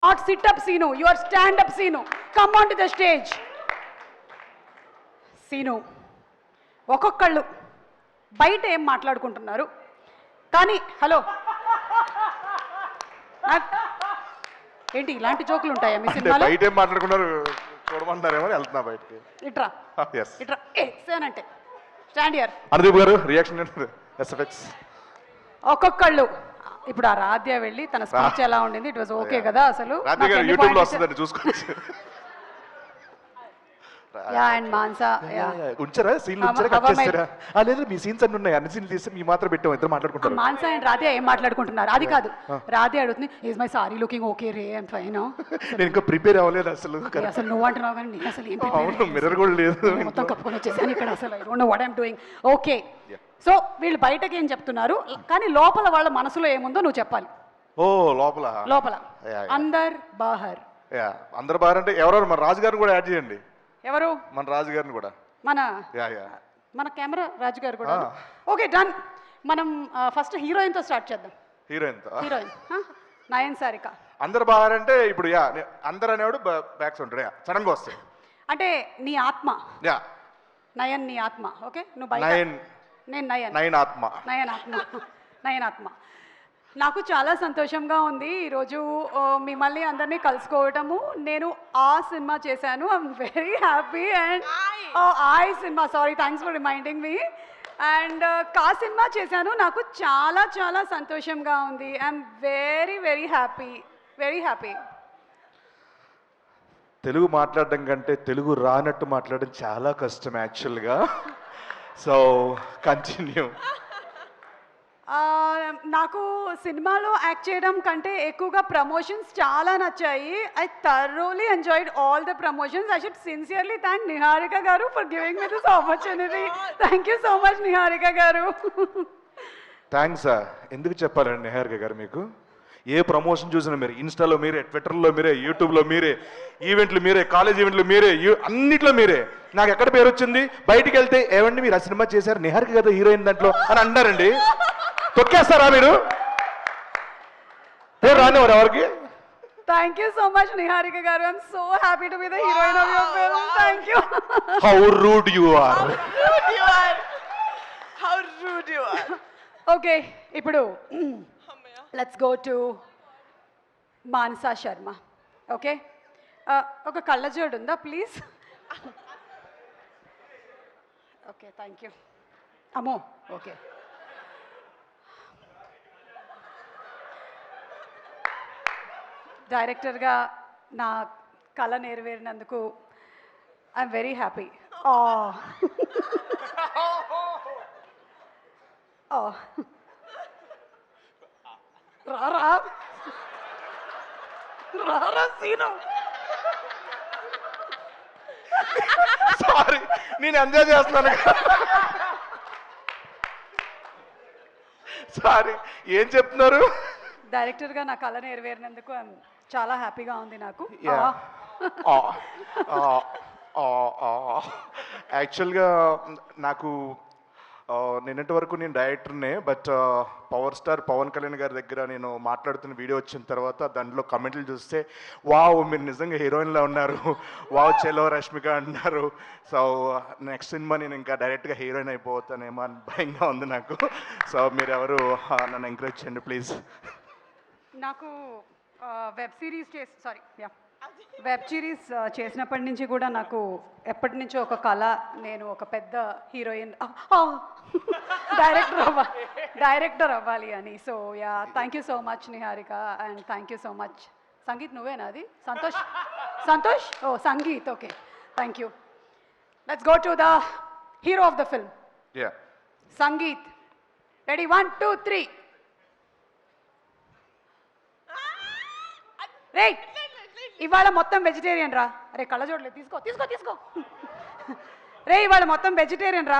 Not sit up Seenu, you are stand up Seenu. Come on to the stage. Seenu, ఒక్కొక్కళ్ళు బయట ఏం మాట్లాడుకుంటున్నారు కానీ హలో ఏంటి ఇలాంటి జోకులు ఉంటాయా మీ సినిమాలో? బయట ఏం మాట్లాడుకున్నారు చూడమంటారేమో వెళ్తున్నా బయటకి. ఇట్రా ఇట్రా అంటే స్టాండ్ హియర్. అనుదీప్ గారు రియాక్షన్ ఎస్ఎఫ్ఎక్స్. ఒక్కొక్కళ్ళు ఇప్పుడు ఆ రాధ్య వెళ్ళి తన స్పీచ్ ఎలా ఉండింది, ఇట్ వాజ్ ఓకే కదా? అసలు యూట్యూబ్ లో వస్తుందండి చూసుకోవచ్చు. అండ్ మాన్సా ఉంచారా సీన్లు ఉంచారా కట్ చేస్తారా? లేదు మీ సీన్స్ అన్ని ఉన్నాయి, అన్ని సీన్లు తీస్తే మీ మాత్రం పెట్టాం, ఇద్దరు మాట్లాడుకుంటారు. మాన్సా అండ్ రాధ్య ఏం మాట్లాడుకుంటున్నారు అది కాదు. రాధ్య అడుగుతుంది is my sorry looking okay ray and fine. నేను ఇంకా ప్రిపేర్ అవ్వలేదు అసలు. అసలు నువ్వు అంటున్నావు కానీ నేను అసలు ఏం అవును, మిర్రర్ కూడా లేదు, మొత్తం కప్పుకొని వచ్చేసాను ఇక్కడ. అసలు I don't know what I'm doing. Okay, so వీళ్ళు బయటకి ఏం చెప్తున్నారు కానీ లోపల వాళ్ళ మనసులో ఏముందో నువ్వు చెప్పాలి. ఓ లోపల లోపల అందర్ బాహర్. అందరు బాహర్ అంటే ఎవరెవరు? మన రాజు గారిని కూడా యాడ్ చేయండి. ఎవరు? మన రాజు గారిని కూడా. మన కెమెరా రాజు గారు కూడా. Okay done. మనం ఫస్ట్ హీరోయిన్ తో స్టార్ట్ చేద్దాం. హీరోయిన్ నయన్ సారిక. అందరు బాహర్ అంటే ఇప్పుడు అందరు అనేవాడు బ్యాక్స్ ఉంటాడు సడన్ గా వస్తాయి అంటే నీ ఆత్మ. నయన్ నీ ఆత్మ. ఓకే నువ్వు బయట. నేను నయన్ ఆత్మ. నయన్ ఆత్మ. నాకు చాలా సంతోషంగా ఉంది ఈరోజు మిమ్మల్ని అందరినీ కలుసుకోవటము. నేను ఆ సినిమా చేశాను, I'm very happy. And cinema, sorry, thanks for reminding me. And కా సినిమా చేశాను, నాకు చాలా చాలా సంతోషంగా ఉంది. I'm very very happy, very happy. Telugu మాట్లాడడం కంటే తెలుగు రానట్టు మాట్లాడడం చాలా కష్టం యాక్చువల్గా. So continue. నాకు సినిమాలో యాక్ట్ చేయడం కంటే ఎక్కువగా ప్రమోషన్స్ చాలా నచ్చాయి. I thoroughly enjoyed all the promotions. I should sincerely thank Niharika garu for giving me this opportunity. Thank you so much Niharika గారు. థ్యాంక్స్. ఎందుకు చెప్పాలండి నిహారిక గారు, మీకు ఏ ప్రమోషన్ చూసినా మీరే, ఇన్స్టాలో మీరే, ట్విట్టర్లో మీరే, యూట్యూబ్లో మీరే, ఈవెంట్లు మీరే, కాలేజ్ ఈవెంట్లు మీరే, అన్నిట్లో మీరే. నాకు ఎక్కడ పేరు వచ్చింది, బయటికి వెళ్తే ఏమండి మీరు ఆ సినిమా చేశారు, నిహారిక కదా హీరోయిన్ దాంట్లో అని అన్నారండి. తొక్కేస్తారా మీరు? పేరు రానివారు ఎవరికి? Thank you so much Niharika garu. I'm so happy to be the heroine of your film. Thank you. How rude you are. How rude you are. Okay, ipudu let's go to Mansa Sharma. Okay, oka kallajodu unda please. Okay, thank you. Amo, okay. డైరెక్టర్గా నా కళ నెరవేరినందుకు I'm very happy. రారా scene. Sorry, నేను enjoy చేస్తున్నాను. Sorry, ఏం చెప్తున్నారు? డైరెక్టర్గా నా కళ నెరవేరినందుకు చాలా హ్యాపీగా ఉంది నాకు. యాక్చువల్గా నాకు నిన్నటి వరకు నేను డైరెక్టర్నే, but power star Pawan Kalyan గారి దగ్గర నేను మాట్లాడుతున్న వీడియో వచ్చిన తర్వాత దాంట్లో కమెంట్లు చూస్తే వావ్ మీరు నిజంగా హీరోయిన్లా ఉన్నారు, వావ్ చెలో రష్మిక అంటున్నారు. సో నెక్స్ట్ సినిమా నేను ఇంకా డైరెక్ట్గా హీరోయిన్ అయిపోతానేమో అని భయంగా ఉంది నాకు. సో మీరు ఎవరు నన్ను ఎంకరేజ్ చేయండి ప్లీజ్. నాకు వెబ్ సిరీస్ చేసినప్పటి నుంచి కూడా నాకు ఎప్పటి నుంచో ఒక కళ, నేను ఒక పెద్ద హీరోయిన్ డైరెక్టర్ అవ్వాలి అని. So ya, thank you so much Niharika and thank you so much. Sangeeth నువ్వేనా అది? సంతోష్ ఓ Sangeeth, okay thank you. Let's go to the hero of the film. Sangeeth, ready 1 2 3. రే ఇవాళ మొత్తం వెజిటేరియన్ రా. అరే కళ్ళజోడలే తీసుకో. రే ఇవాళ మొత్తం వెజిటేరియన్ రా.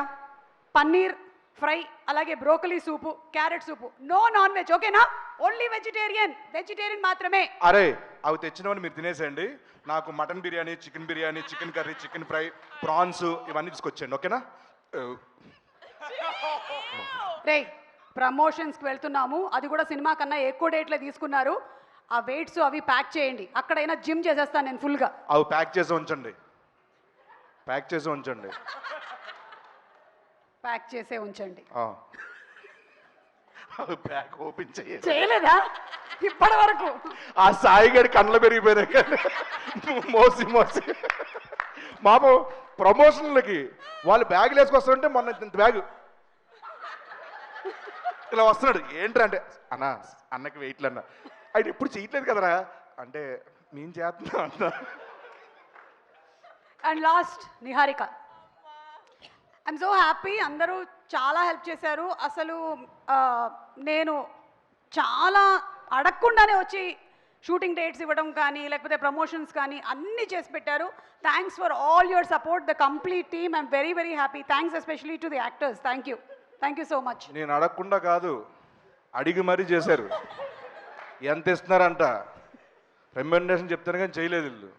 పన్నీర్ ఫ్రై, అలాగే బ్రోకలీ సూపు, క్యారెట్ సూపు, నో నాన్ వెజ్, ఓకేనా? ఓన్లీ వెజిటేరియన్ మాత్రమే. అరే అవి తెచ్చినవని మీరు తినేసేయండి. నాకు mutton biryani, chicken biryani, chicken curry, chicken fry, prawns ఇవన్నీ తీసుకొచ్చేయండి, ఓకేనా? రే ప్రమోషన్స్కి వెళ్తున్నాము, అది కూడా సినిమా కన్నా ఎక్కువ డేట్లే తీసుకున్నారు. ఆ వెయిట్స్ అవి ప్యాక్ చేయండి. అక్కడైనా జిమ్ చేసేస్తాను నేను ఫుల్గా. అవి ప్యాక్ చేసి ఉంచండి, ప్యాక్ చేసి ఉంచండి. ప్యాక్ చేసే ఉంచండి. అవి ప్యాక్ ఓపెన్ చేయలేదా ఇప్పటి వరకు? ఆ సాయిగడి కళ్ళ పెరిగిపోయినాయి మోసి మోసి. మాపు ప్రమోషన్లకి వాళ్ళు బ్యాగులు వేసుకొస్తుంటే మొన్న ఇంత బ్యాగ్ ఇలా వస్తున్నాడు. ఏంటంటే అన్నకి వెయిట్లు అన్న, ఆయన ఎప్పుడు చేయట్లేదు కదరా అంటే నేను చేస్తున్నా అన్న. And last Niharika. I'm so happy, అందరూ చాలా హెల్ప్ చేశారు. అసలు నేను చాలా అడగకుండానే వచ్చి షూటింగ్ డేట్స్ ఇవ్వడం కానీ లేకపోతే ప్రమోషన్స్ కానీ అన్నీ చేసి పెట్టారు. Thanks for all your support, the complete team. I'm very very happy. Thanks especially to the actors. Thank you so much. నేను అడగకుండా కాదు, అడిగి మరీ చేశారు. ఎంత ఇస్తున్నారంట రెమ్యునరేషన్ చెప్తాను కానీ చేయలేదు వీళ్ళు.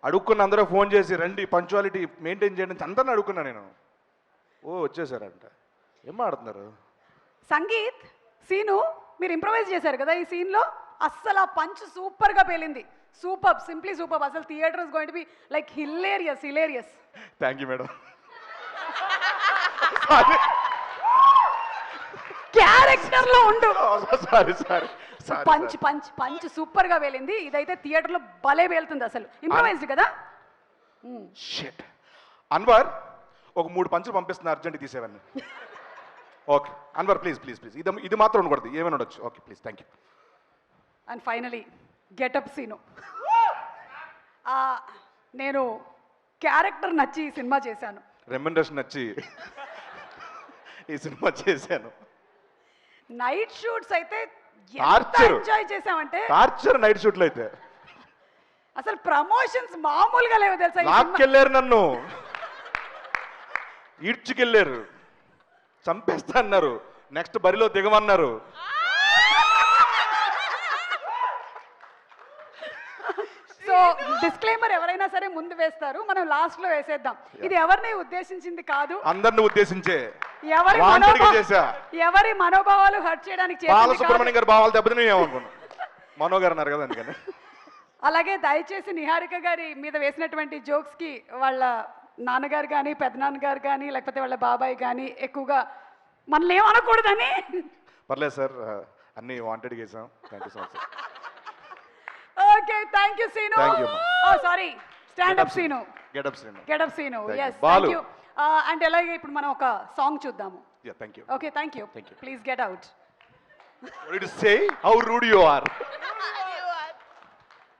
అడుక్కున్న అందరూ ఫోన్ చేసి రండి పంచువాలిటీ మెయింటైన్ చేయండి అందరిని అడుక్కున్నా నేను. వచ్చేసారంట. ఏం ఆడుతున్నారు? సంగీత్ సీను మీరు ఇంప్రవైజ్ చేశారు కదా ఈ సీన్లో, అస్సలు ఆ పంచ్ సూపర్గా పేలింది. Super, simply super. అసలు theatre is going to be like hilarious. Thank you madam. Character లో ఉండు. సారీ పంచ్ సూపర్ గా వేలింది. ఇదైతే థియేటర్ లో భలే వేలుతుంది. అసలు ఇంప్రవైజ్డ్ కదా. షిట్. అన్వర్ ఒక 3 పంచులు పంపిస్తున్నా, అర్జెంట్ తీసేవన్నీ. Okay Anwar please please please, ఇది మాత్రం ఉండకూడదు, ఏమైనా ఉండొచ్చు. Okay please, thank you. And finally getup scene. నేను క్యారెక్టర్ నచ్చి ఈ సినిమా చేశాను, రెమ్యునరేషన్ నచ్చి ఈ సినిమా చేశాను. నైట్ షూట్స్ అయితే టార్చర్ ఎంజాయ్ చేసామంటే టార్చర్. నైట్ షూట్లు అయితే అసలు ప్రమోషన్స్ మామూలుగా లేవు తెలుసా. లాక్కెళ్ళారు, నన్ను ఈడ్చుకెళ్ళారు, చంపేస్తా అన్నారు, నెక్స్ట్ బరిలో దిగమన్నారు. సో డిస్క్లైమర్ ఎవరైనా సరే ముందు వేస్తారు, మనం లాస్ట్ లో వేసేద్దాం. ఇది ఎవరిని ఉద్దేశించింది కాదు, అందరిని ఉద్దేశించే ఎవరి మనోభావాలు హర్ట్ చేయడానికి. బాలసుబ్రహ్మణ్యం గారి భావాలు దెబ్బతిని ఏమనుకున్నాం, మనో గారు అన్నారు కదా అందుకని. అలాగే దయచేసి నిహారిక గారి మీద వేసినటువంటి జోక్స్ కి వాళ్ళ నాన్నగారు కానీ పెద్దనాన్నగారు కానీ లేకపోతే వాళ్ళ బాబాయ్ కానీ ఎక్కువగా మనల్ని ఏమనకూడదని. పర్లేదు సార్, అన్ని వాంటెడ్ చేసాం. Thank you so much. Okay thank you Seenu. Sorry stand up Seenu, get up Seenu. yes thank you. And అలాగే ఇప్పుడు మనం ఒక సాంగ్ చూద్దాము. Thank you. Okay thank you. Please get out. What did you say? How rude you are.